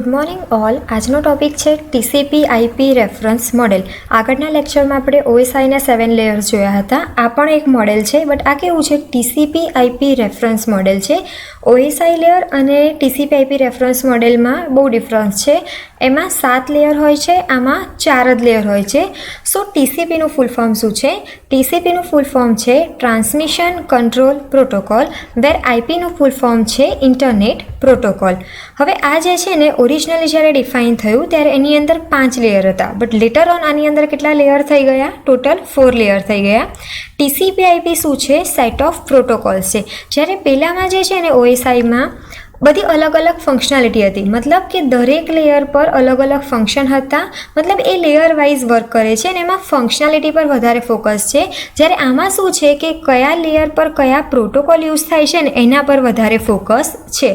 Good morning all. આજનો topic છે TCP IP reference model. આગળના લેક્ચરમાં આપણે ઓએસઆઈના 7 લેયર્સ જોયા હતા. આ પણ એક મોડેલ છે, બટ આ કેવું છે, ટીસીપી આઈપી રેફરન્સ મોડેલ છે. ઓએસઆઈ લેયર અને ટીસીપી આઈપી રેફરન્સ મોડેલમાં બહુ ડિફરન્સ છે. એમાં 7 લેયર હોય છે, આમાં 4 જ લેયર હોય છે. સો ટીસીપીનું ફૂલ ફોર્મ શું છે? ટીસીપીનું ફૂલ ફોર્મ છે ટ્રાન્સમિશન કંટ્રોલ પ્રોટોકોલ, વેર આઈપીનું ફૂલ ફોર્મ છે ઇન્ટરનેટ પ્રોટોકોલ. હવે આ જે છે ને, ઓરિજિનલી જ્યારે ડિફાઇન થયું ત્યારે એની અંદર 5 લેયર હતા, બટ લેટર ઓન આની અંદર કેટલા લેયર થઈ ગયા? ટોટલ 4 લેયર થઈ ગયા. ટીસીપી આઈપી શું છે? સેટ ઓફ પ્રોટોકોલ્સ છે. જ્યારે પહેલામાં જે છે ને ઓએસઆઈમાં બધી અલગ અલગ ફંક્શનાલિટી હતી, મતલબ કે દરેક લેયર પર અલગ અલગ ફંક્શન હતા, મતલબ એ લેયર વાઇઝ વર્ક કરે છે અને એમાં ફંક્શનાલિટી પર વધારે ફોકસ છે. જ્યારે આમાં શું છે કે કયા લેયર પર કયા પ્રોટોકોલ યુઝ થાય છે ને એના પર વધારે ફોકસ છે.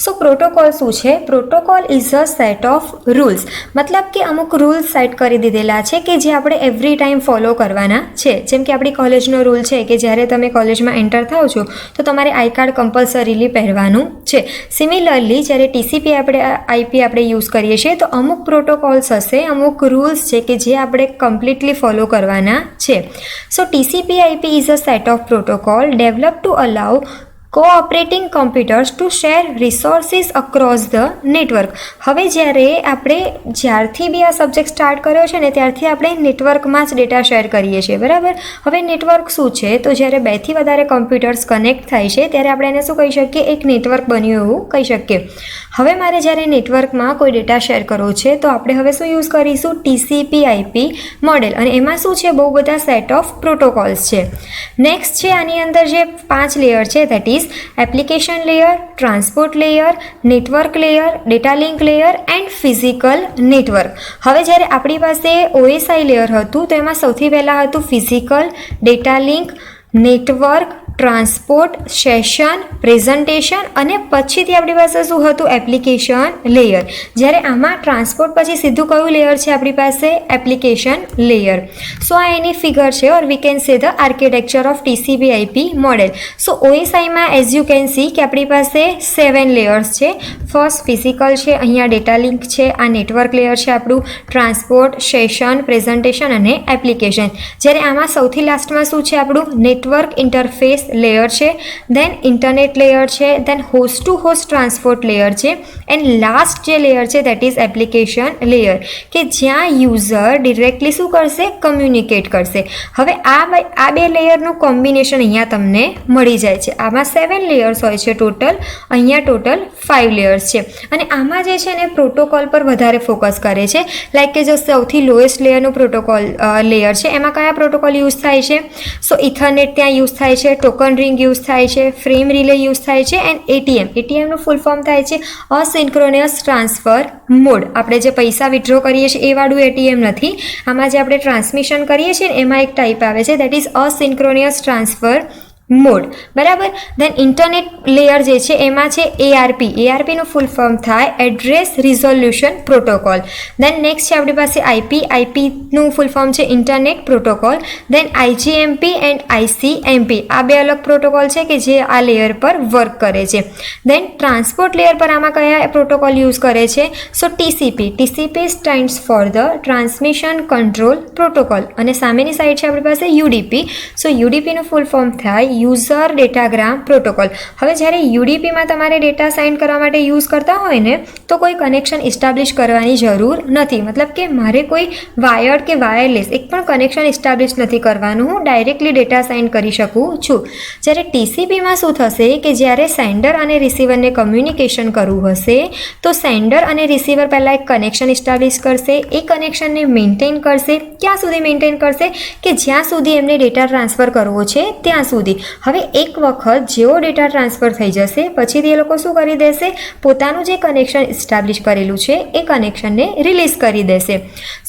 સો પ્રોટોકોલ શું છે? Protocol is a set of rules, મતલબ કે અમુક રૂલ્સ સેટ કરી દીધેલા છે કે જે આપણે એવરી ટાઈમ ફોલો કરવાના છે. જેમ કે આપણી કોલેજનો રૂલ છે કે જ્યારે તમે કોલેજમાં એન્ટર થાઓ છો તો તમારે આઈ કાર્ડ કમ્પલસરીલી પહેરવાનું છે. સિમિલરલી જ્યારે ટીસીપી આઈપી આપણે યુઝ કરીએ છીએ તો અમુક પ્રોટોકોલ્સ હશે, અમુક રૂલ્સ છે કે જે આપણે કમ્પ્લીટલી ફોલો કરવાના છે. So TCP IP is a set of protocol develop to allow cooperating computers to share resources across the network. હવે જ્યારથી બી આ સબ્જેક્ટ સ્ટાર્ટ કર્યો છે ને ત્યારથી આપણે નેટવર્કમાં જ ડેટા શેર કરીએ છીએ, બરાબર. હવે નેટવર્ક શું છે? તો જ્યારે 2 થી વધારે કમ્પ્યુટર્સ કનેક્ટ થાય છે ત્યારે આપણે એને શું કહી શકીએ? એક નેટવર્ક બન્યું એવું કહી શકીએ. હવે મારે જ્યારે નેટવર્કમાં કોઈ ડેટા શેર કરવો છે તો આપણે હવે શું યુઝ કરીશું? TCP IP model. અને એમાં શું છે? બહુ બધા સેટ ઓફ પ્રોટોકોલ્સ છે. નેક્સ્ટ છે આની અંદર જે 5 લેયર છે, that is application layer, transport layer, network layer, data link layer and physical network. હવે જ્યારે આપણી પાસે ઓએસઆઈ લેયર હતું તો એમાં સૌથી પહેલાં હતું physical, data link, network, transport, session, presentation અને પછીથી આપણી પાસે શું હતું? Application layer. જ્યારે આમાં ટ્રાન્સપોર્ટ પછી સીધું કયું લેયર છે આપણી પાસે? Application layer. સો આ એની ફિગર છે, or we can say the architecture of TCP IP model. So ઓએસઆઈમાં એઝ યુ કેન સી કે આપણી પાસે 7 લેયર્સ છે. ફર્સ્ટ ફિઝિકલ છે, અહીંયા ડેટા લિંક છે, આ નેટવર્ક લેયર છે આપણું, ટ્રાન્સપોર્ટ, સેશન, પ્રેઝન્ટેશન અને એપ્લિકેશન. જ્યારે આમાં સૌથી લાસ્ટમાં શું છે આપણું? નેટવર્ક ઇન્ટરફેસ લેયર છે, દેન ઇન્ટરનેટ લેયર છે, then host to host transport layer છે, એન્ડ લાસ્ટ જે લેયર છે દેટ ઇઝ એપ્લિકેશન લેયર, કે જ્યાં યુઝર ડિરેક્ટલી શું કરશે? કમ્યુનિકેટ કરશે. હવે આ બે લેયરનું કોમ્બિનેશન અહીંયા તમને મળી જાય છે. આમાં 7 લેયર્સ હોય છે ટોટલ, અહીંયા ટોટલ 5 લેયર્સ છે. અને આમાં જે છે ને પ્રોટોકોલ પર વધારે ફોકસ કરે છે. લાઈક કે જો સૌથી લોએસ્ટ લેયરનું પ્રોટોકોલ લેયર છે એમાં કયા પ્રોટોકોલ યુઝ થાય છે? સો ઇથરનેટ ત્યાં યુઝ થાય છે, ટોકન રિંગ યુઝ થાય છે, ફ્રેમ રિલે યુઝ થાય છે, એન્ડ એટીએમનું ફૂલ ફોર્મ થાય છે અસિન્ક્રોનિયસ ટ્રાન્સફર મોડ. આપણે જે પૈસા વિથડ્રો કરીએ છીએ એ વાળું એટીએમ નથી. આમાં જે આપણે ટ્રાન્સમિશન કરીએ છીએ ને એમાં એક ટાઈપ આવે છે, દેટ ઇઝ અસિન્ક્રોનિયસ ટ્રાન્સફર મોડ, બરાબર. દેન ઇન્ટરનેટ લેયર જે છે એમાં છે એઆરપીનું ફૂલ ફોર્મ થાય એડ્રેસ રિઝોલ્યુશન પ્રોટોકોલ. દેન નેક્સ્ટ છે આપણી પાસે આઈપીનું ફૂલ ફોર્મ છે ઇન્ટરનેટ પ્રોટોકોલ. દેન આઈજીએમપી એન્ડ આઈસીએમપી, આ બે અલગ પ્રોટોકોલ છે કે જે આ લેયર પર વર્ક કરે છે. દેન ટ્રાન્સપોર્ટ લેયર પર આમાં કયા પ્રોટોકોલ યુઝ કરે છે? So TCP stands for the transmission control protocol. અને સામેની સાઈડ છે આપણી પાસે યુડીપી. સો યુડીપીનું ફૂલ ફોર્મ થાય યુઝર ડેટાગ્રામ પ્રોટોકોલ. હવે જ્યારે યુડીપીમાં તમારે ડેટા સેન્ડ કરવા માટે યુઝ કરતા હોય ને તો કોઈ કનેક્શન ઇસ્ટાબ્લિશ કરવાની જરૂર નથી, મતલબ કે મારે કોઈ વાયર્ડ કે વાયરલેસ એક પણ કનેક્શન ઇસ્ટાબ્લિશ નથી કરવાનું, હું ડાયરેક્ટલી ડેટા સેન્ડ કરી શકું છું. જ્યારે ટીસીપીમાં શું થશે કે જ્યારે સેન્ડર અને રિસીવરને કમ્યુનિકેશન કરવું હશે તો સેન્ડર અને રિસીવર પહેલાં એક કનેક્શન ઇસ્ટાબ્લિશ કરશે, એ કનેક્શનને મેન્ટેન કરશે. ક્યાં સુધી મેન્ટેન કરશે? કે જ્યાં સુધી એમને ડેટા ટ્રાન્સફર કરવો છે ત્યાં સુધી. હવે એક વખત જેવો ડેટા ટ્રાન્સફર થઈ જશે પછીથી એ લોકો શું કરી દેશે? પોતાનું જે કનેક્શન ઇસ્ટાબ્લિશ કરેલું છે એ કનેક્શનને રિલીઝ કરી દેશે.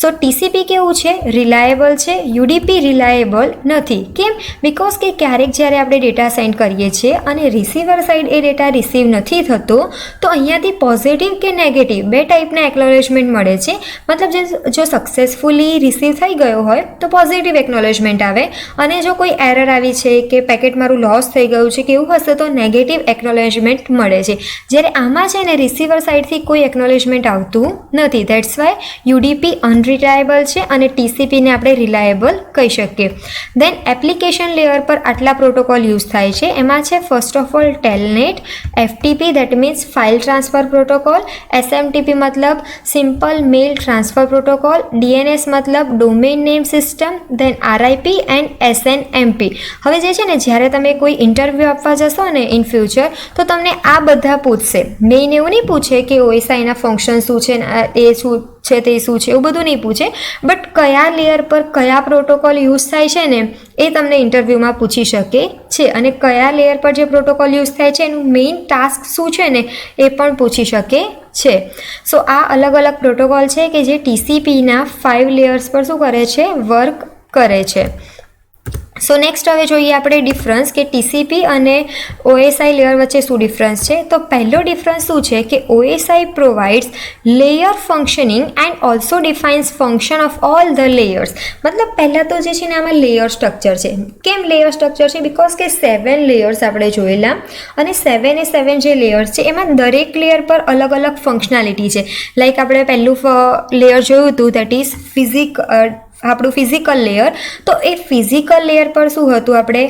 સો ટીસીપી કેવું છે? રિલાયેબલ રિલાયેબલ છે, યુડીપી રિલાયેબલ નથી. કેમ? બિકોઝ કે ક્યારેક જ્યારે આપણે ડેટા સેન્ડ કરીએ છીએ અને રિસીવર સાઇડ એ ડેટા રિસીવ નથી થતો, તો અહીંયાથી પોઝિટિવ કે નેગેટિવ બે ટાઈપના એકનોલેજમેન્ટ મળે છે. મતલબ જો સક્સેસફુલી રિસીવ થઈ ગયો હોય તો પોઝિટિવ એકનોલેજમેન્ટ આવે, અને જો કોઈ એરર આવી છે કે પેકેટ મારું લોસ થઈ ગયું છે કે એવું હશે તો નેગેટિવ એકનોલેજમેન્ટ મળે છે. જ્યારે આમાં છે ને રિસીવર સાઇડથી કોઈ એકનોલેજમેન્ટ આવતું નથી. ધેટ્સ વાય યુડીપી અનરિલાયેબલ છે અને ટીસીપીને આપણે રિલાયેબલ કહી શકીએ. દેન એપ્લિકેશન લેયર પર આટલા પ્રોટોકોલ યુઝ થાય છે. એમાં છે first of all Telnet, FTP that means file transfer protocol, SMTP મતલબ simple mail transfer protocol, DNS મતલબ domain name system, then RIP and SNMP. હવે જે છે ને જ્યારે તમે કોઈ ઇન્ટરવ્યૂ આપવા જશો ને ઇન ફ્યુચર, તો તમને આ બધા પૂછશે. મેઇન એવું નહીં પૂછે કે ઓએસઆઈના ફંક્શન શું છે, એ શું છે તે શું છે, એવું બધું નહીં પૂછે, બટ કયા લેયર પર કયા પ્રોટોકોલ યુઝ થાય છે ને એ તમને ઇન્ટરવ્યૂમાં પૂછી શકે છે, અને કયા લેયર પર જે પ્રોટોકોલ યુઝ થાય છે એનું મેઇન ટાસ્ક શું છે ને એ પણ પૂછી શકે છે. સો આ અલગ અલગ પ્રોટોકોલ છે કે જે ટીસીપીના 5 લેયર્સ પર શું કરે છે, વર્ક કરે છે. સો નેક્સ્ટ હવે જોઈએ આપણે ડિફરન્સ કે ટીસીપી અને ઓએસઆઈ લેયર વચ્ચે શું ડિફરન્સ છે. તો પહેલો ડિફરન્સ શું છે કે OSI provides layer functioning and also defines function of all the layers. મતલબ પહેલાં તો જે છે ને આમાં લેયર સ્ટ્રક્ચર છે. કેમ લેયર સ્ટ્રક્ચર છે? બિકોઝ કે 7 લેયર્સ આપણે જોયેલા, અને 7 જે લેયર્સ છે એમાં દરેક લેયર પર અલગ અલગ ફંક્શનાલિટી છે. લાઈક આપણે પહેલું લેયર જોયું હતું દેટ ઇઝ આપણું ફિઝિકલ લેયર. તો એ ફિઝિકલ લેયર પર શું હતું, આપણે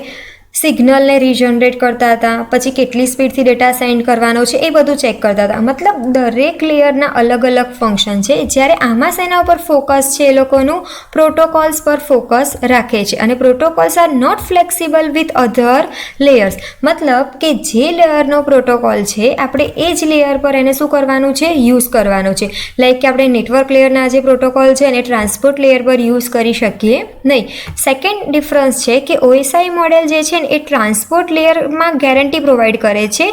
સિગ્નલને રીજનરેટ કરતા હતા, પછી કેટલી સ્પીડથી ડેટા સેન્ડ કરવાનો છે એ બધું ચેક કરતા હતા. મતલબ દરેક લેયરના અલગ અલગ ફંક્શન છે. જ્યારે આમાં શેના ઉપર ફોકસ છે, એ લોકોનું પ્રોટોકોલ્સ પર ફોકસ રાખે છે, અને protocols are not flexible with other layers. મતલબ કે જે લેયરનો પ્રોટોકોલ છે આપણે એ જ લેયર પર એને શું કરવાનું છે, યુઝ કરવાનું છે. લાઈક કે આપણે નેટવર્ક લેયરના જે પ્રોટોકોલ છે એને ટ્રાન્સપોર્ટ લેયર પર યુઝ કરી શકીએ નહીં. સેકન્ડ ડિફરન્સ છે કે ઓએસઆઈ મોડેલ જે છે એ ટ્રાન્સપોર્ટ લેયરમાં ગેરંટી પ્રોવાઈડ કરે છે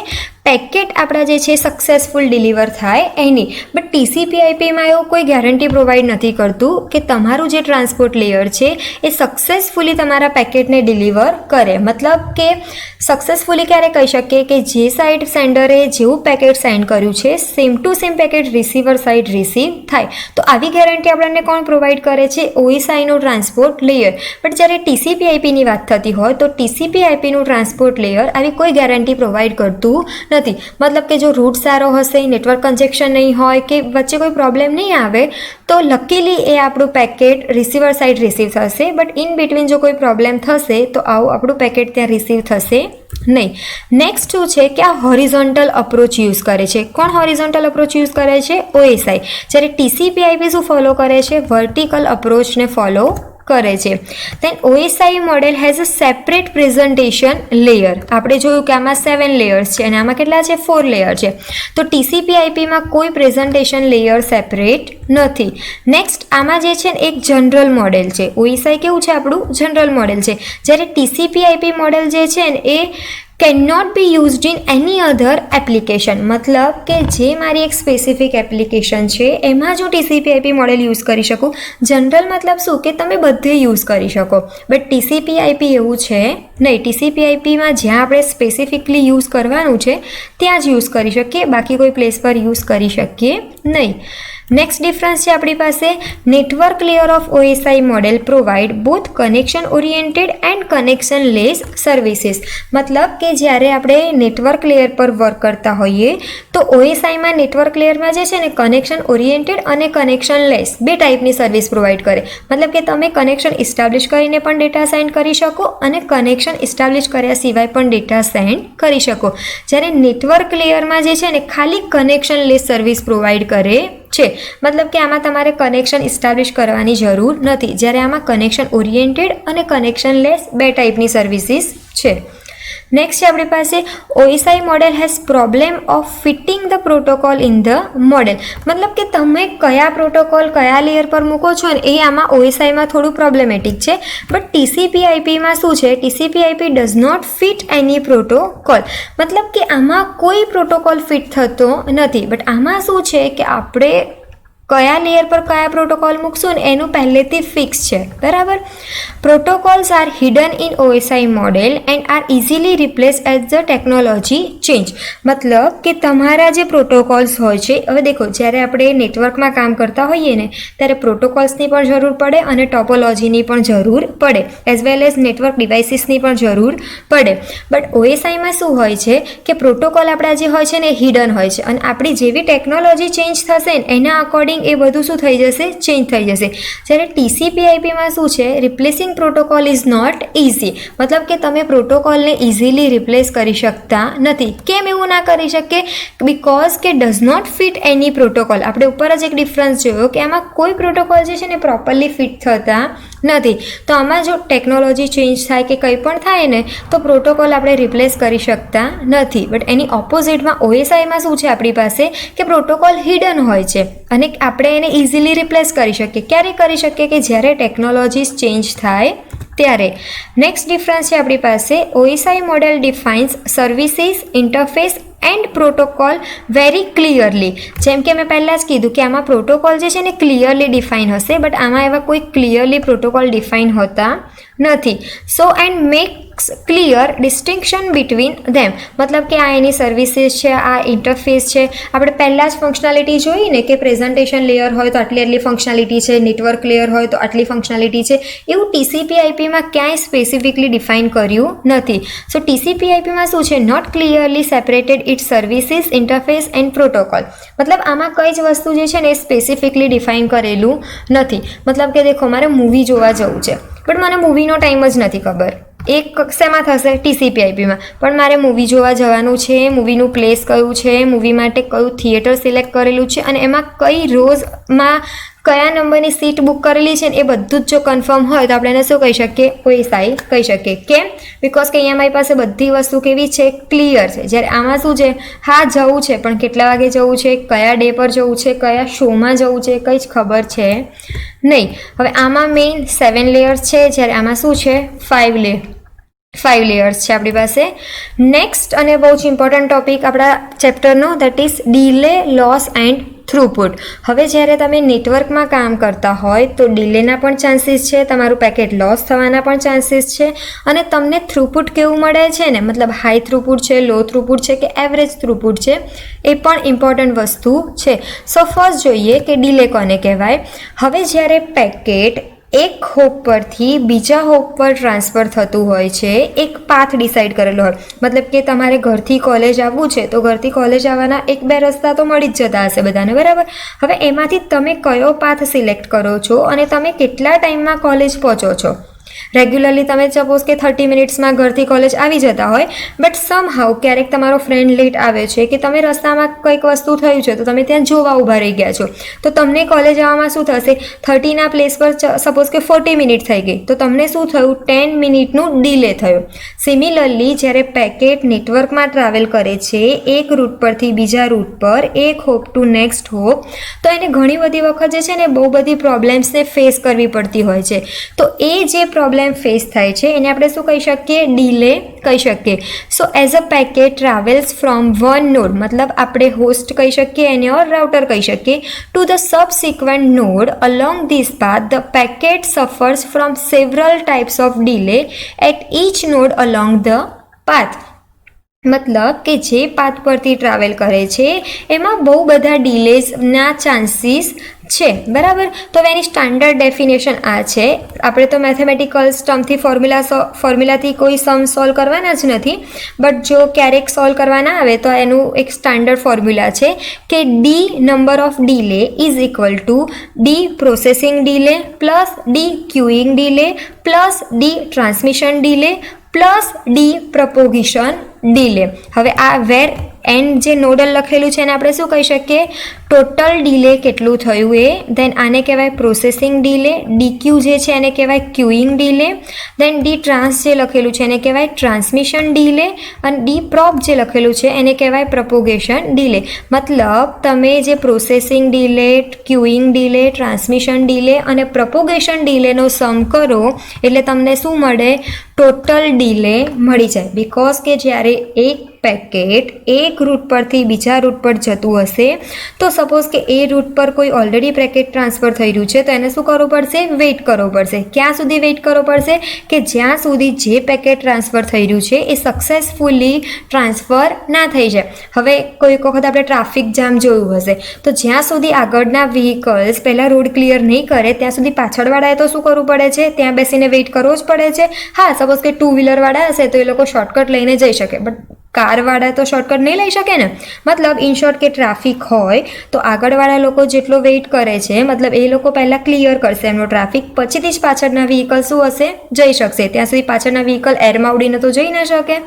પેકેટ આપણા જે છે સક્સેસફુલ ડિલિવર થાય એની. બટ ટીસીપી આઈપીમાં એવું કોઈ ગેરંટી પ્રોવાઈડ નથી કરતું કે તમારું જે ટ્રાન્સપોર્ટ લેયર છે એ સક્સેસફુલી તમારા પેકેટને ડિલિવર કરે. મતલબ કે સક્સેસફુલી ક્યારે કહી શકીએ કે જે સાઇડ સેન્ડરે જેવું પેકેટ સેન્ડ કર્યું છે same to same packet receiver side receive થાય. તો આવી ગેરંટી આપણને કોણ પ્રોવાઈડ કરે છે? ઓએસઆઈનું ટ્રાન્સપોર્ટ લેયર. બટ જ્યારે ટીસીપી આઈપીની વાત થતી હોય તો ટીસીપી આઈપીનું ટ્રાન્સપોર્ટ લેયર આવી કોઈ ગેરંટી પ્રોવાઈડ કરતું નથી. મતલબ કે જો રૂટ સારો હશે, નેટવર્ક કન્જેક્શન નહીં હોય કે વચ્ચે કોઈ પ્રોબ્લેમ નહીં આવે તો લકીલી એ આપણું પેકેટ રિસીવર સાઇડ રિસીવ થશે. બટ ઇન બિટવીન જો કોઈ પ્રોબ્લેમ થશે તો આવું આપણું પેકેટ ત્યાં રિસીવ થશે નહીં. નેક્સ્ટ શું છે કે આ હોરિઝોન્ટલ અપ્રોચ યુઝ કરે છે. કોણ હોરિઝોન્ટલ અપ્રોચ યુઝ કરે છે? ઓએસઆઈ. જ્યારે ટીસીપી આઈપી શું ફોલો કરે છે? વર્ટિકલ અપ્રોચને ફોલો કરે છે. Then OSI model has a separate presentation layer. આપણે જોયું કે આમાં 7 લેયર્સ છે અને આમાં કેટલા છે? 4 લેયર છે. તો ટીસીપી આઈપીમાં કોઈ પ્રેઝન્ટેશન લેયર સેપરેટ નથી. નેક્સ્ટ આમાં જે છે ને એક જનરલ મોડેલ છે. ઓએસઆઈ કેવું છે? આપણું જનરલ મોડેલ છે. જ્યારે ટીસીપી આઈપી મોડેલ જે છે ને એ cannot be used in any other application. મતલબ કે જે મારી એક સ્પેસિફિક એપ્લિકેશન છે એમાં જો ટીસીપી આઈપી મોડેલ યુઝ કરી શકું. જનરલ મતલબ શું કે તમે બધે યુઝ કરી શકો, બટ ટીસીપી આઈપી એવું છે નહીં. ટીસીપી આઈપીમાં જ્યાં આપણે સ્પેસિફિકલી યુઝ કરવાનું છે ત્યાં જ યુઝ કરી શકીએ, બાકી કોઈ પ્લેસ પર યુઝ કરી શકીએ નહીં. નેક્સ્ટ ડિફરન્સ છે આપણી પાસે network layer of OSI model provide both connection oriented and connectionless services. મતલબ કે જ્યારે આપણે નેટવર્ક લેયર પર વર્ક કરતા હોઈએ તો ઓએસઆઈમાં નેટવર્ક લેયરમાં જે છે ને કનેક્શન ઓરિએન્ટેડ અને કનેક્શન લેસ બે ટાઈપની સર્વિસ પ્રોવાઈડ કરે. મતલબ કે તમે કનેક્શન ઇસ્ટાબ્લિશ કરીને પણ ડેટા સેન્ડ કરી શકો અને કનેક્શન ઇસ્ટાબ્લિશ કર્યા સિવાય પણ ડેટા સેન્ડ કરી શકો. જ્યારે નેટવર્ક લેયરમાં જે છે ને ખાલી કનેક્શન લેસ સર્વિસ પ્રોવાઈડ કરે છે. મતલબ કે આમાં તમારે કનેક્શન ઇસ્ટાબ્લિશ કરવાની જરૂર નથી. જ્યારે આમાં કનેક્શન ઓરિએન્ટેડ અને કનેક્શન લેસ બે ટાઈપની સર્વિસીસ છે. નેક્સ્ટ છે આપણી પાસે OSI model has problem of fitting the protocol in the model. મતલબ કે તમે કયા પ્રોટોકોલ કયા લેયર પર મૂકો છો ને એ આમાં ઓએસઆઈમાં થોડું પ્રોબ્લેમેટિક છે. બટ ટીસીપી આઈપીમાં શું છે? TCP IP does not fit any protocol. મતલબ કે આમાં કોઈ પ્રોટોકોલ ફિટ થતો નથી. બટ આમાં શું છે કે આપણે કયા લેયર પર કયા પ્રોટોકોલ મૂકશું ને એનું પહેલેથી ફિક્સ છે, બરાબર. Protocols are hidden in OSI model and are easily replace as the technology change. મતલબ કે તમારા જે પ્રોટોકોલ્સ હોય છે, હવે દેખો જ્યારે આપણે નેટવર્કમાં કામ કરતા હોઈએ ને ત્યારે પ્રોટોકોલ્સની પણ જરૂર પડે અને ટોપોલોજીની પણ જરૂર પડે, એઝ વેલ એઝ નેટવર્ક ડિવાઇસીસની પણ જરૂર પડે. બટ OSIમાં શું હોય છે કે પ્રોટોકોલ આપણા જે હોય છે ને એ હિડન હોય છે અને આપણી જેવી ટેકનોલોજી ચેન્જ થશે ને એના અકોર્ડિંગ એ બધું શું થઈ જશે, ચેન્જ થઈ જશે. જ્યારે TCP/IPમાં શું છે, replacing protocol is not easy. મતલબ કે તમે પ્રોટોકોલને ઇઝીલી રિપ્લેસ કરી શકતા નથી. કેમ એવું ના કરી શકીએ? બિકોઝ કે does not fit any protocol. આપણે ઉપર જ એક ડિફરન્સ જોયો કે આમાં કોઈ પ્રોટોકોલ જે છે ને પ્રોપરલી ફિટ થતા નથી. તો આમાં જો ટેકનોલોજી ચેન્જ થાય કે કંઈ પણ થાય ને તો પ્રોટોકોલ આપણે રિપ્લેસ કરી શકતા નથી. બટ એની ઓપોઝિટમાં OSIમાં શું છે, આપણી પાસે કે પ્રોટોકોલ હિડન હોય છે અને આપણે એને ઇઝીલી રિપ્લેસ કરી શકીએ. ક્યારે કરી શકીએ? કે જ્યારે ટેકનોલોજીસ ચેન્જ થાય ત્યારે. નેક્સ્ટ ડિફરન્સ છે આપણી પાસે, OSI model defines services, interface and protocol very clearly. જેમ કે મેં પહેલાં જ કીધું કે આમાં પ્રોટોકોલ જે છે ને ક્લિયરલી ડિફાઇન હશે, બટ આમાં એવા કોઈ ક્લિયરલી પ્રોટોકોલ ડિફાઇન હોતા નથી. So and makes clear distinction between them. મતલબ કે આ એની સર્વિસીસ છે, આ ઇન્ટરફેસ છે. આપણે પહેલાં જ ફંક્શનાલિટી જોઈ ને કે પ્રેઝન્ટેશન લેયર હોય તો આટલી આટલી ફંક્શનાલિટી છે, નેટવર્ક લેયર હોય તો આટલી ફંક્શનાલિટી છે. એવું TCP/IPમાં ક્યાંય સ્પેસિફિકલી ડિફાઇન કર્યું નથી. સો TCP/IPમાં શું છે, not clearly separated its services, interface and protocol. મતલબ આમાં કઈ જ વસ્તુ જે છે ને એ સ્પેસિફિકલી ડિફાઇન કરેલું નથી. મતલબ કે દેખો મારે મૂવી જોવા જવું છે બટ મને મૂવીનો ટાઈમ જ નથી ખબર. એક શેમાં થશે, TCP/IPમાં. પણ મારે મૂવી જોવા જવાનું છે, મૂવીનું પ્લેસ કયું છે, મૂવી માટે કયું થિયેટર સિલેક્ટ કરેલું છે અને એમાં કઈ રોઝમાં કયા નંબરની સીટ બુક કરેલી છે ને એ બધું જ જો કન્ફર્મ હોય તો આપણે એને શું કહી શકીએ, OSI કહી શકીએ. કેમ? બિકોઝ કે અહીંયા મારી પાસે બધી વસ્તુ કેવી છે, ક્લિયર છે. જ્યારે આમાં શું છે, હા જવું છે પણ કેટલા વાગે જવું છે, કયા ડે પર જવું છે, કયા શોમાં જવું છે, કંઈ જ ખબર છે નહીં. હવે આમાં મેઇન 7 લેયર્સ છે, જ્યારે આમાં શું છે, 5 લેયર્સ છે આપણી પાસે. નેક્સ્ટ અને બહુ જ ઇમ્પોર્ટન્ટ ટોપિક આપણા ચેપ્ટરનો, that is delay, loss and throughput. હવે જ્યારે તમે નેટવર્કમાં કામ કરતા હોય તો ડિલેના પણ ચાન્સીસ છે, તમારું પેકેટ લોસ થવાના પણ ચાન્સીસ છે અને તમને થ્રુપુટ કેવું મળે છે ને, મતલબ હાઈ થ્રુપુટ છે, લો થ્રુપુટ છે કે એવરેજ થ્રુપુટ છે, એ પણ ઇમ્પોર્ટન્ટ વસ્તુ છે. સો ફર્સ્ટ જોઈએ કે ડિલે કોને કહેવાય. હવે જ્યારે પેકેટ એક હોપ પરથી બીજા હોપ પર ટ્રાન્સફર થતું હોય છે, એક પાથ ડિસાઇડ કરેલો હોય. મતલબ કે તમારે ઘરથી કોલેજ આવવું છે તો ઘરથી કોલેજ આવવાના 1-2 રસ્તા તો મળી જ જતા હશે બધાને, બરાબર. હવે એમાંથી તમે કયો પાથ સિલેક્ટ કરો છો અને તમે કેટલા ટાઈમમાં કોલેજ પહોંચો છો. રેગ્યુલરલી તમે સપોઝ કે 30 મિનિટ્સમાં ઘરથી કોલેજ આવી જતા હોય, બટ સમહાઉ ક્યારેક તમારો ફ્રેન્ડ લેટ આવે છે કે તમે રસ્તામાં કંઈક વસ્તુ થયું છે તો તમે ત્યાં જોવા ઊભા રહી ગયા છો, તો તમને કોલેજ આવવામાં શું થશે, 30ના પ્લેસ પર સપોઝ કે 40 મિનિટ થઈ ગઈ તો તમને શું થયું, 10 મિનિટનું ડિલે થયું. સિમિલરલી જ્યારે પેકેટ નેટવર્કમાં ટ્રાવેલ કરે છે એક રૂટ પરથી બીજા રૂટ પર, એક હોપ ટુ નેક્સ્ટ હોપ, તો એને ઘણી બધી વખત જે છે ને બહુ બધી પ્રોબ્લેમ્સને ફેસ કરવી પડતી હોય છે. તો એ જે પ્રોબ્લેમ ફેસ થાય છે એને આપણે શું કહી શકીએ, ડીલે કહી શકીએ. સો as a packet travels from one node, મતલબ આપણે હોસ્ટ કહી શકીએ એને ઓર રાઉટર કહી શકીએ, to the subsequent node along this path the packet suffers from several types of delay at each node along the path. મતલબ કે જે પાથ પરથી ટ્રાવેલ કરે છે એમાં બહુ બધા ડિલેઝના ચાન્સીસ છે, બરાબર. તો હવે એની સ્ટાન્ડર્ડ ડેફિનેશન આ છે. આપણે તો મેથેમેટિકલ ટર્મથી ફોર્મ્યુલાથી કોઈ સમ સોલ્વ કરવાના જ નથી, બટ જો ક્યારેક સોલ્વ કરવાના આવે તો એનું એક સ્ટાન્ડર્ડ ફોર્મ્યુલા છે કે D number of delay is equal to D processing delay plus D queuing delay plus D transmission delay plus D propagation delay. હવે આ વેર એન્ડ જે નોડલ લખેલું છે એને આપણે શું કહી શકીએ, ટોટલ ડીલે કેટલું થયું એ. દેન આને કહેવાય પ્રોસેસિંગ ડીલે. DQ જે છે એને કહેવાય ક્યુઇંગ ડીલે. દેન ડી ટ્રાન્સ જે લખેલું છે એને કહેવાય ટ્રાન્સમિશન ડીલે અને ડી પ્રોપ જે લખેલું છે એને કહેવાય પ્રપોગેશન ડીલે. મતલબ તમે જે processing delay, queuing delay, transmission delay અને પ્રપોગેશન ડીલેનો સમ કરો એટલે તમને શું મળે, ટોટલ ડીલે મળી જાય. બિકોઝ કે જ્યારે એક પેકેટ એક રૂટ પરથી બીજા રૂટ પર જતું હશે તો સપોઝ કે એ રૂટ પર કોઈ ઓલરેડી પેકેટ ટ્રાન્સફર થઈ રહ્યું છે તો એને શું કરવું પડશે? વેઇટ કરવો પડશે. ક્યાં સુધી વેઇટ કરવો પડશે? કે જ્યાં સુધી જે પેકેટ ટ્રાન્સફર થઈ રહ્યું છે એ સક્સેસફુલી ટ્રાન્સફર ના થઈ જાય. હવે કોઈક વખત આપણે ટ્રાફિક જામ જોયું હશે, તો જ્યાં સુધી આગળના વ્હીકલ્સ પહેલાં રોડ ક્લિયર નહીં કરે ત્યાં સુધી પાછળવાળાએ તો શું કરવું પડે છે? ત્યાં બેસીને વેઇટ કરવો જ પડે છે. હા, સપોઝ કે 2 વ્હીલરવાળા હશે તો એ લોકો શોર્ટકટ લઈને જઈ શકે, બટ કારવાળા તો શોર્ટકટ નહીં લઈ શકે ને. મતલબ ઇન શોર્ટ કે ટ્રાફિક હોય તો આગળવાળા લોકો જેટલો વેઇટ કરે છે, મતલબ એ લોકો પહેલાં ક્લિયર કરશે એમનો ટ્રાફિક, પછીથી જ પાછળના વ્હીકલ શું હશે? જઈ શકશે. ત્યાં સુધી પાછળના વ્હીકલ એરમાં ઉડીને તો જઈ ના શકે.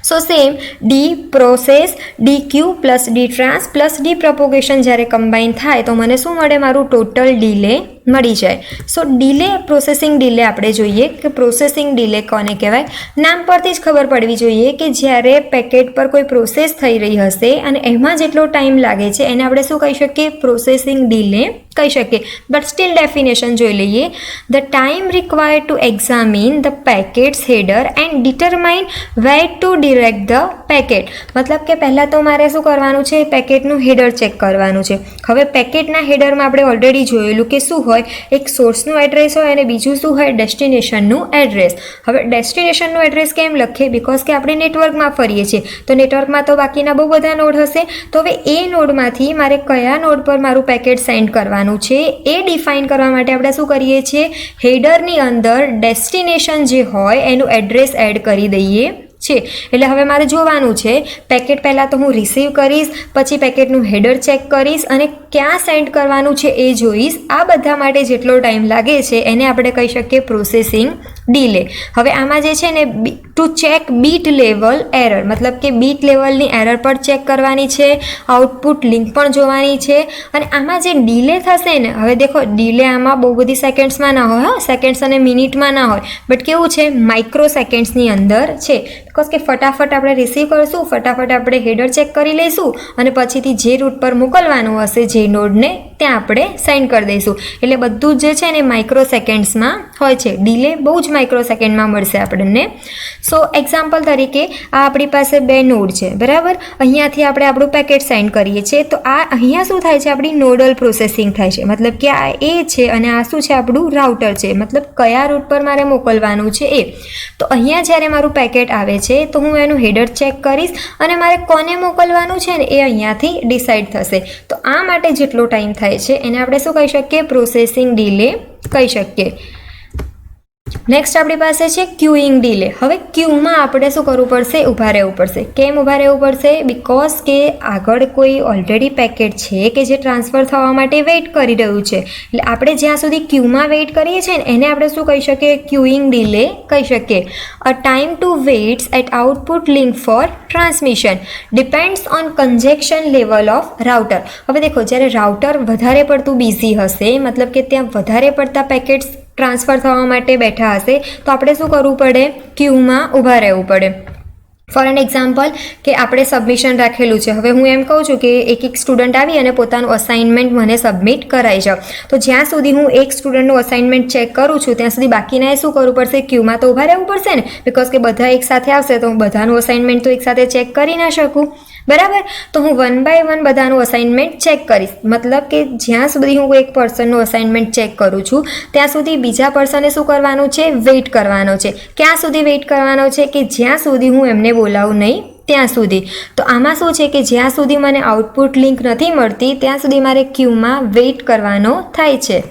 So same D process, D Q plus D trans plus D propagation જ્યારે કમ્બાઈન થાય તો મને શું મળે? મારું ટોટલ ડીલે મળી જાય. સો ડીલે, પ્રોસેસિંગ ડીલે આપણે જોઈએ કે પ્રોસેસિંગ ડીલે કોને કહેવાય? નામ પરથી જ ખબર પડવી જોઈએ કે જ્યારે પેકેટ પર કોઈ પ્રોસેસ થઈ રહી હશે અને એમાં જેટલો ટાઈમ લાગે છે એને આપણે શું કહી શકીએ? પ્રોસેસિંગ ડીલે કહી શકીએ. બટ સ્ટીલ ડેફિનેશન જોઈ લઈએ. The time required to examine the packet's header and determine where to direct the packet. મતલબ કે પહેલાં તો મારે શું કરવાનું છે? પેકેટનું હેડર ચેક કરવાનું છે. હવે પેકેટના હેડરમાં આપણે ઓલરેડી જોયેલું કે શું હોય? એક સોર્સનું એડ્રેસ હોય અને બીજું શું હોય? ડેસ્ટિનેશનનું એડ્રેસ. હવે ડેસ્ટિનેશનનું એડ્રેસ કેમ લખીએ? બિકોઝ કે આપણે નેટવર્કમાં ફરીએ છીએ તો નેટવર્કમાં તો બાકીના બહુ બધા નોડ હશે. તો હવે એ નોડમાંથી મારે કયા નોડ પર મારું પેકેટ સેન્ડ કરવાનું છે એ ડિફાઇન કરવા માટે આપણે શું કરીએ છીએ? હેડરની અંદર ડેસ્ટિનેશન જે હોય એનું એડ્રેસ એડ કરી દઈએ છે. એટલે હવે મારે જોવાનું છે પેકેટ પહેલાં તો હું રિસીવ કરીશ, પછી પેકેટનું હેડર ચેક કરીશ અને ક્યાં સેન્ડ કરવાનું છે એ જોઈશ. આ બધા માટે જેટલો ટાઈમ લાગે છે એને આપણે કહી શકીએ પ્રોસેસિંગ ડીલે. હવે આમાં જે છે ને to check bit level error, મતલબ કે બીટ લેવલની એરર પણ ચેક કરવાની છે, આઉટપુટ લિંક પણ જોવાની છે. અને આમાં જે ડીલે થશે ને, હવે દેખો ડીલે આમાં બહુ બધી સેકન્ડ્સમાં ના હોય, સેકન્ડ્સ અને મિનિટમાં ના હોય, બટ કેવું છે? માઇક્રો સેકન્ડ્સની અંદર છે. બિકોઝ કે ફટાફટ આપણે રિસીવ કરશું, ફટાફટ આપણે હેડર ચેક કરી લઈશું અને પછીથી જે રૂટ પર મોકલવાનું હશે જે નોડને ત્યાં આપણે સેન્ડ કરી દઈશું. એટલે બધું જ જે છે ને માઇક્રો સેકન્ડ્સમાં હોય છે. ડીલે બહુ જ માઇક્રો સેકન્ડમાં મળશે આપણને. સો એક્ઝામ્પલ તરીકે આ આપણી પાસે 2 નોડ છે, બરાબર? અહીંયાથી આપણે આપણું પેકેટ સેન્ડ કરીએ છીએ તો આ અહીંયા શું થાય છે? આપણી નોડલ પ્રોસેસિંગ થાય છે. મતલબ કે આ એ છે અને આ શું છે? આપણું રાઉટર છે. મતલબ કયા રૂટ પર મારે મોકલવાનું છે એ. તો અહીંયા જ્યારે મારું પેકેટ આવે છે તો હું એનું હેડર ચેક કરીશ અને મારે કોને મોકલવાનું છે ને એ અહીંયાથી ડિસાઇડ થશે. તો આ માટે જેટલો ટાઈમ થાય છે એને આપણે શું કહી શકીએ? પ્રોસેસિંગ ડીલે કહી શકીએ. નેક્સ્ટ આપણી પાસે છે ક્યુઇંગ ડીલે. હવે ક્યુમાં આપણે શું કરવું પડશે? ઊભા રહેવું પડશે. કેમ ઊભા રહેવું પડશે? બિકોઝ કે આગળ કોઈ ઓલરેડી પેકેટ છે કે જે ટ્રાન્સફર થવા માટે વેઇટ કરી રહ્યું છે. એટલે આપણે જ્યાં સુધી ક્યુમાં વેઇટ કરીએ છીએ ને એને આપણે શું કહી શકીએ? ક્યુઇંગ ડીલે કહી શકીએ. A time to waits at output link for transmission depends on congestion level of router. હવે દેખો જ્યારે રાઉટર વધારે પડતું બિઝી હશે, મતલબ કે ત્યાં વધારે પડતા પેકેટ્સ ટ્રાન્સફર થવા માટે બેઠા હશે તો આપણે શું કરવું પડે? ક્યુમાં ઊભા રહેવું પડે. ફોર એન એક્ઝામ્પલ કે આપણે સબમિશન રાખેલું છે. હવે હું એમ કહું છું કે એક સ્ટુડન્ટ આવી અને પોતાનું અસાઇનમેન્ટ મને સબમિટ કરાવી જાઓ, તો જ્યાં સુધી હું એક સ્ટુડન્ટનું અસાઇનમેન્ટ ચેક કરું છું ત્યાં સુધી બાકીનાએ શું કરવું પડશે? ક્યુમાં તો ઊભા રહેવું પડશે ને. બિકોઝ કે બધા એકસાથે આવશે તો હું બધાનું અસાઇનમેન્ટ તો એકસાથે ચેક કરી ના શકું, બરાબર? તો હું 1 by 1 બધાનું અસાઇનમેન્ટ ચેક કરીશ. મતલબ કે જ્યાં સુધી હું એક પર્સનનું અસાઇનમેન્ટ ચેક કરું છું ત્યાં સુધી બીજા પર્સને શું કરવાનું છે? વેઇટ કરવાનો છે. ક્યાં સુધી વેઇટ કરવાનો છે? કે જ્યાં સુધી હું એમને બોલાવું નહીં ત્યાં સુધી. તો આમાં શું છે કે જ્યાં સુધી મને આઉટપુટ લિંક નથી મળતી ત્યાં સુધી મારે ક્યુમાં વેઇટ કરવાનો થાય છે.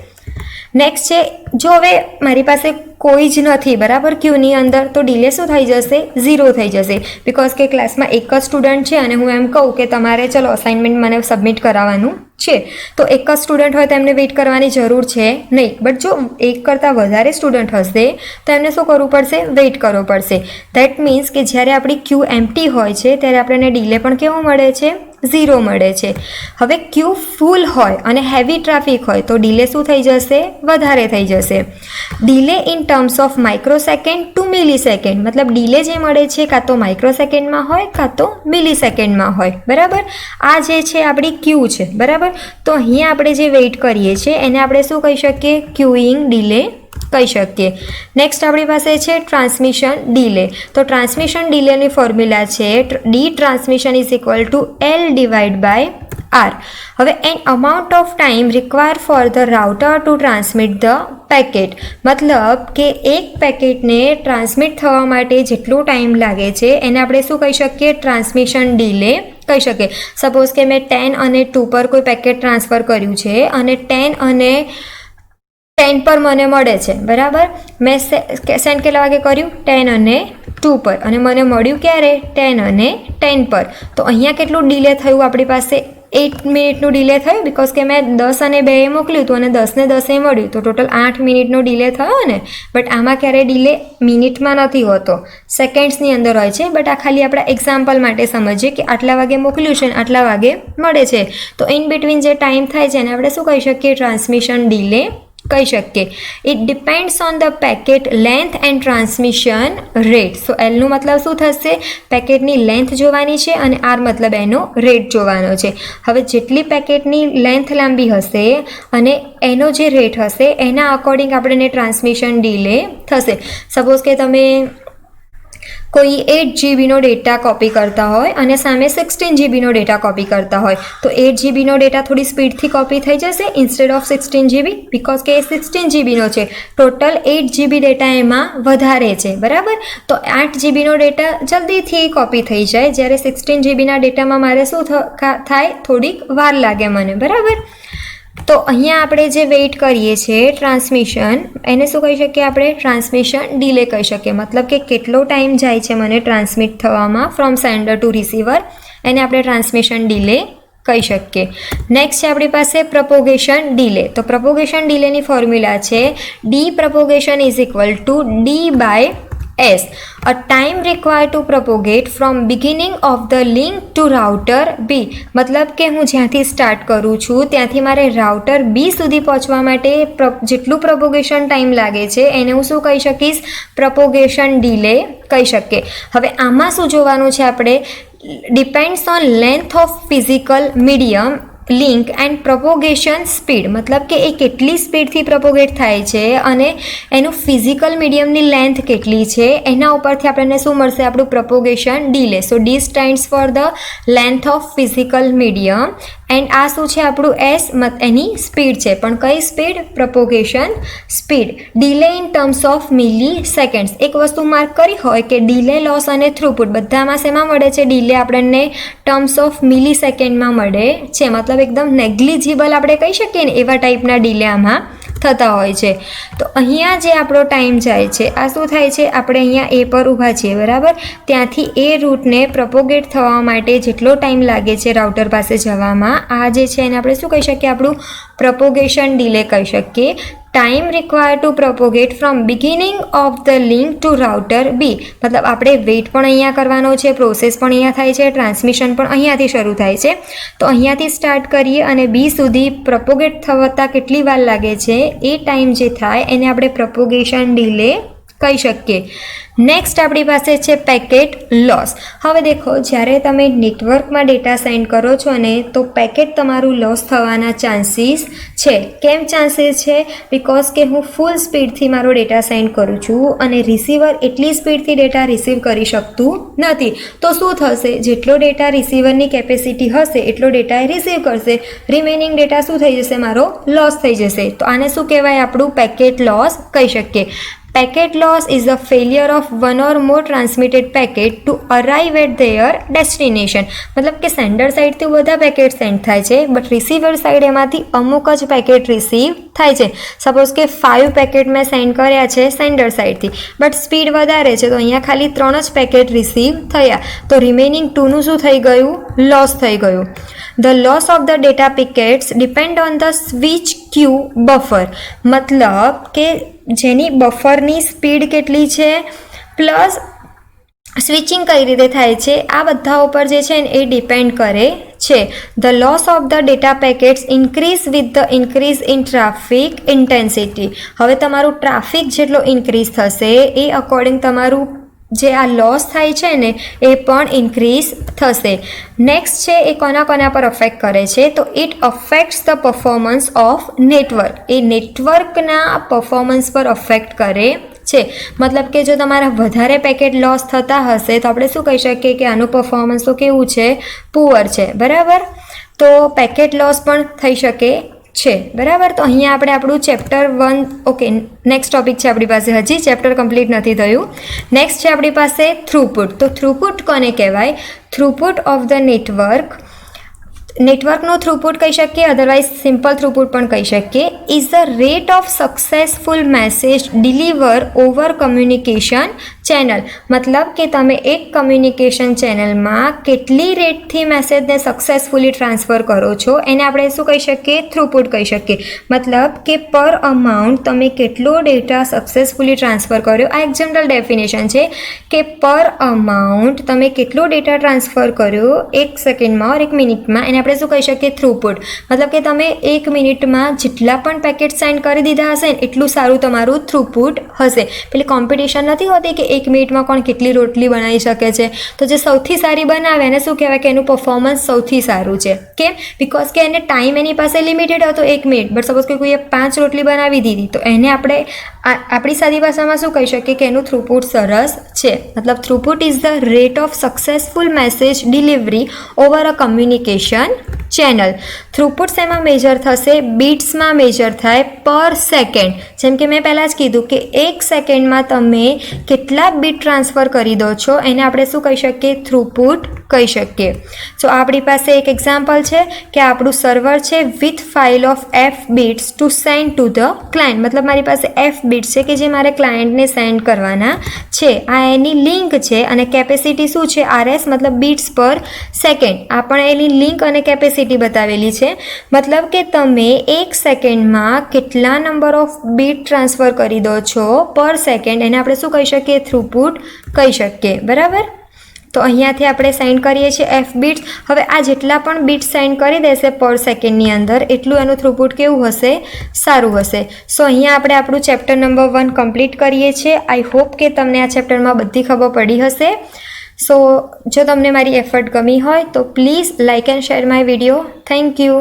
નેક્સ્ટ છે, જો હવે મારી પાસે કોઈ જ નથી, બરાબર, ક્યુની અંદર, તો ડીલે શું થઈ જશે? 0 થઈ જશે. બિકોઝ કે ક્લાસમાં એક જ સ્ટુડન્ટ છે અને હું એમ કહું કે તમારે ચલો અસાઇનમેન્ટ મને સબમિટ કરાવવાનું છે, તો એક જ સ્ટુડન્ટ હોય તો એમને વેઇટ કરવાની જરૂર છે નહીં. બટ જો એક કરતાં વધારે સ્ટુડન્ટ હશે તો એમને શું કરવું પડશે? વેઇટ કરવો પડશે. દેટ મીન્સ કે જ્યારે આપણી ક્યુ એમ્પ્ટી હોય છે ત્યારે આપણને ડીલે પણ કેવું મળે છે? 0 મળે છે. હવે ક્યુ ફૂલ હોય અને હેવી ટ્રાફિક હોય તો ડીલે શું થઈ જશે? વધારે થઈ જશે. Delay in terms of microsecond to millisecond, મતલબ ડીલે જે મળે છે કાં તો માઇક્રો સેકન્ડમાં હોય કાં તો મિલી સેકન્ડમાં હોય, બરાબર? આ જે છે આપણી ક્યુ છે, બરાબર? તો અહીંયા આપણે જે વેઇટ કરીએ છીએ એને આપણે શું કહી શકીએ? ક્યુઇંગ ડીલે કહી શકીએ. નેક્સ્ટ આપણી પાસે છે ટ્રાન્સમિશન ડીલે. તો ટ્રાન્સમિશન ડીલેની ફોર્મ્યુલા છે D transmission is equal to L divide by R. હવે an amount of time require for the router to transmit the packet, મતલબ કે એક પેકેટને ટ્રાન્સમિટ થવા માટે જેટલો ટાઈમ લાગે છે એને આપણે શું કહી શકીએ? ટ્રાન્સમિશન ડિલે કહી શકીએ. સપોઝ કે મેં 10 અને 2 પર કોઈ પેકેટ ટ્રાન્સફર કર્યું છે અને 10 અને 10 પર મને મળે છે, બરાબર. મેં સેન્ડ કેટલા વાગે કર્યું? 10 અને 2 પર, અને મને મળ્યું ક્યારે? 10 અને 10 પર. તો અહીંયા કેટલું ડિલે થયું? આપણી પાસે 8 મિનિટનું ડિલે થયું, બિકોઝ કે મેં 10 અને 2 મોકલ્યું હતું અને 10 ને 10 મળ્યું, તો ટોટલ 8 મિનિટનો ડિલે થયો ને. બટ આમાં ક્યારે ડિલે મિનિટમાં નથી હોતો, સેકન્ડ્સની અંદર હોય છે. બટ આ ખાલી આપણા એક્ઝામ્પલ માટે સમજીએ કે આટલા વાગે મોકલ્યું છે અને આટલા વાગે મળે છે, તો ઇન બિટવીન જે ટાઈમ થાય છે એને આપણે શું કહી શકીએ? ટ્રાન્સમિશન ડિલે કહી શકીએ. It depends on the packet length and transmission rate. So એલનું મતલબ શું થશે? પેકેટની લેન્થ જોવાની છે અને આર મતલબ એનો રેટ જોવાનો છે. હવે જેટલી પેકેટની લેન્થ લાંબી હશે અને એનો જે રેટ હશે એના અકોર્ડિંગ આપણને ટ્રાન્સમિશન ડિલે થશે. સપોઝ કે તમે કોઈ 8 જીબીનો ડેટા કોપી કરતા હોય અને સામે 16 જીબીનો ડેટા કોપી કરતા હોય, તો 8 જીબીનો ડેટા થોડી સ્પીડથી કોપી થઈ જશે ઇન્સ્ટેડ ઓફ 16 જીબી, બિકોઝ કે એ 16 જીબીનો છે. ટોટલ 8 જીબી ડેટા એમાં વધારે છે, બરાબર. તો 8 જીબીનો ડેટા જલ્દીથી કોપી થઈ જાય, જ્યારે 16 જીબીના ડેટામાં મારે શું થાય? થોડીક વાર લાગે મને, બરાબર. તો અહીંયા આપણે જે વેઇટ કરીએ છીએ ટ્રાન્સમિશન, એને શું કહી શકીએ આપણે? ટ્રાન્સમિશન ડિલે કહી શકીએ. મતલબ કે કેટલો ટાઈમ જાય છે મને ટ્રાન્સમિટ થવામાં ફ્રોમ સેન્ડર ટુ રિસીવર, એને આપણે ટ્રાન્સમિશન ડિલે કહી શકીએ. નેક્સ્ટ છે આપણી પાસે પ્રપોગેશન ડિલે. તો પ્રપોગેશન ડિલેની ફોર્મ્યુલા છે D propagation is equal to D by S, a time required to propagate from beginning of the link to router B. મતલબ કે હું જ્યાંથી સ્ટાર્ટ કરું છું ત્યાંથી મારે રાઉટર B સુધી પહોંચવા માટે જેટલું પ્રપોગેશન ટાઈમ લાગે છે એને હું શું કહી શકીશ? પ્રપોગેશન ડિલે કહી શકીએ. હવે આમાં શું જોવાનું છે આપણે? Depends on length of physical medium link and propagation speed, મતલબ કે એ કેટલી સ્પીડથી પ્રપોગેટ થાય છે અને એનું ફિઝિકલ મીડિયમની લેન્થ કેટલી છે એના ઉપરથી આપણને શું મળશે? આપણું propagation delay. So D stands for the length of physical medium and આ શું છે? આપણું એસ એની સ્પીડ છે, પણ કઈ speed? Propagation speed. Delay in terms of milli seconds. એક વસ્તુ માર્ક કરી હોય કે ડિલે, લોસ અને થ્રુપુટ બધામાં શેમાં મળે છે? ડિલે આપણને ટર્મ્સ ઓફ મિલી સેકન્ડમાં મળે છે, મતલબ એકદમ નેગ્લિજિબલ આપણે કહી શકીએ ને એવા ટાઈપના ડિલે આમાં થતા હોય છે. તો અહીંયા જે આપણો ટાઈમ જાય છે આ શું થાય છે? આપણે અહીંયા એ પર ઊભા છીએ, બરાબર. ત્યાંથી એ રૂટને પ્રપોગેટ થવા માટે જેટલો ટાઈમ લાગે છે રાઉટર પાસે જવામાં, આ જે છે એને આપણે શું કહી શકીએ? આપણું પ્રપોગેશન ડિલે કહી શકીએ. Time require to propagate from beginning of the link to router B, મતલબ આપણે વેઇટ પણ અહીંયા કરવાનો છે, પ્રોસેસ પણ અહીંયા થાય છે, ટ્રાન્સમિશન પણ અહીંયાથી શરૂ થાય છે. તો અહીંયાથી સ્ટાર્ટ કરીએ અને બી સુધી પ્રપોગેટ થતા કેટલી વાર લાગે છે એ ટાઈમ જે થાય એને આપણે પ્રપોગેશન ડિલે કહી શકીએ. નેક્સ્ટ આપણી પાસે છે પેકેટ લોસ. હવે દેખો, જ્યારે તમે નેટવર્કમાં ડેટા સેન્ડ કરો છો ને તો પેકેટ તમારું લોસ થવાના ચાન્સીસ છે. કેમ ચાન્સીસ છે? બિકોઝ કે હું ફૂલ સ્પીડથી મારો ડેટા સેન્ડ કરું છું અને રિસીવર એટલી સ્પીડથી ડેટા રિસીવ કરી શકતું નથી. તો શું થશે? જેટલો ડેટા રિસીવરની કેપેસિટી હશે એટલો ડેટા એ રિસીવ કરશે, રિમેનિંગ ડેટા શું થઈ જશે? મારો લોસ થઈ જશે. તો આને શું કહેવાય? આપણું પેકેટ લોસ કહી શકીએ. Packet loss is the failure of one or more transmitted packet to arrive at their destination. મતલબ કે સેન્ડર સાઈડથી બધા પેકેટ સેન્ડ થાય છે, બટ રિસીવર સાઈડ એમાંથી અમુક જ પેકેટ રિસીવ થાય છે. સપોઝ કે 5 પેકેટ મેં સેન્ડ કર્યા છે સેન્ડર સાઈડથી, બટ સ્પીડ વધારે છે, તો અહીંયા ખાલી 3 જ પેકેટ રિસીવ થયા, તો રિમેનિંગ 2નું શું થઈ ગયું? લોસ થઈ ગયું. The loss of the data packets depend on the switch queue buffer. મતલબ કે જેની બફરની સ્પીડ કેટલી છે પ્લસ સ્વિચિંગ કઈ રીતે થાય છે આ બધા ઉપર જે છે એ ડિપેન્ડ કરે છે. The loss of the data packets increase with the increase in traffic intensity. હવે તમારું ટ્રાફિક જેટલો ઇન્ક્રીઝ થશે એ અકોર્ડિંગ તમારું જે આ લોસ થાય છે ને એ પણ ઇન્ક્રીઝ થશે. નેક્સ્ટ છે એ કોના પર અફેક્ટ કરે છે? તો it affects the performance of network. એ નેટવર્કના પરફોર્મન્સ પર અફેક્ટ કરે છે. મતલબ કે જો તમારા વધારે પેકેટ લોસ થતા હશે તો આપણે શું કહી શકીએ કે આનું પરફોર્મન્સ તો કેવું છે? પુઅર છે, બરાબર. તો પેકેટ લોસ પણ થઈ શકે છે, બરાબર. તો અહીંયા આપણે આપણું ચેપ્ટર 1 ઓકે નેક્સ્ટ ટોપિક છે આપણી પાસે, હજી ચેપ્ટર કમ્પ્લીટ નથી થયું. નેક્સ્ટ છે આપણી પાસે થ્રુપુટ. તો થ્રુપુટ કોને કહેવાય? થ્રુપુટ ઓફ ધ નેટવર્કનો થ્રુપુટ કહી શકીએ, અધરવાઇઝ સિમ્પલ થ્રુપુટ પણ કહી શકીએ. Is the rate of successful message deliver over communication channel. મતલબ કે તમે એક કમ્યુનિકેશન ચેનલમાં કેટલી રેટથી મેસેજને સક્સેસફુલી ટ્રાન્સફર કરો છો એને આપણે શું કહી શકીએ? થ્રુપુટ કહી શકીએ. મતલબ કે પર અમાઉન્ટ તમે કેટલો ડેટા સક્સેસફુલી ટ્રાન્સફર કર્યો. આ એક જનરલ ડેફિનેશન છે કે પર અમાઉન્ટ તમે કેટલો ડેટા ટ્રાન્સફર કર્યો 1 સેકન્ડમાં ઓર 1 મિનિટમાં, એને આપણે શું કહી શકીએ? થ્રુપુટ. મતલબ કે તમે 1 મિનિટમાં જેટલા પણ પેકેટ સેન્ડ કરી દીધા હશે ને એટલું સારું તમારું થ્રુપુટ હશે. પેલી કોમ્પિટિશન નથી હોતી કે 1 મિનિટમાં કોણ કેટલી રોટલી બનાવી શકે છે, તો જે સૌથી સારી બનાવે એને શું કહેવાય? કે એનું પરફોર્મન્સ સૌથી સારું છે. કેમ? બિકોઝ કે એને ટાઈમ એની પાસે લિમિટેડ હતો 1 મિનિટ, બટ સપોઝ કે કોઈએ 5 રોટલી બનાવી દીધી તો એને આપણે આપણી સાદી ભાષામાં શું કહી શકીએ? કે એનું થ્રુપુટ સરસ છે. મતલબ throughput is the rate of successful message delivery over a communication channel. Throughput શેમાં મેજર થશે? બીટ્સમાં મેજર થાય પર સેકન્ડ. જેમ કે મેં પહેલાં જ કીધું કે 1 સેકન્ડમાં તમે કેટલા બીટ ટ્રાન્સફર કરી દો છો એને આપણે શું કહી શકીએ? થ્રુપુટ કહી શકીએ. સો આપણી પાસે એક એક્ઝામ્પલ છે કે આપણું સર્વર છે with file of f bits two send to the client. મતલબ મારી પાસે f બીટ્સ છે કે જે મારે ક્લાયન્ટને સેન્ડ કરવાના છે. આ એની લિંક છે અને કેપેસિટી શું છે? RS મતલબ બીટ્સ પર સેકન્ડ. આ પણ એની લિંક અને કેપેસિટી બતાવેલી છે. મતલબ કે તમે 1 સેકન્ડમાં કેટલા નંબર ઓફ બીટ ટ્રાન્સફર કરી દો છો પર સેકન્ડ એને આપણે શું કહી શકીએ? થ્રુપુટ કહી શકીએ, બરાબર. તો અહીંયાથી આપણે સેન્ડ કરીએ છીએ f બીટ્સ. હવે આ જેટલા પણ બીટ સેન્ડ કરી દેશે પર સેકન્ડની અંદર એટલું એનું થ્રુપુટ કેવું હશે? સારું હશે. સો અહીંયા આપણે આપણું ચેપ્ટર નંબર 1 કમ્પ્લીટ કરીએ છીએ. આઈ હોપ કે તમને આ ચેપ્ટરમાં બધી ખબર પડી હશે. સો જો તમને મારી એફર્ટ ગમી હોય તો please like and share my video. Thank you.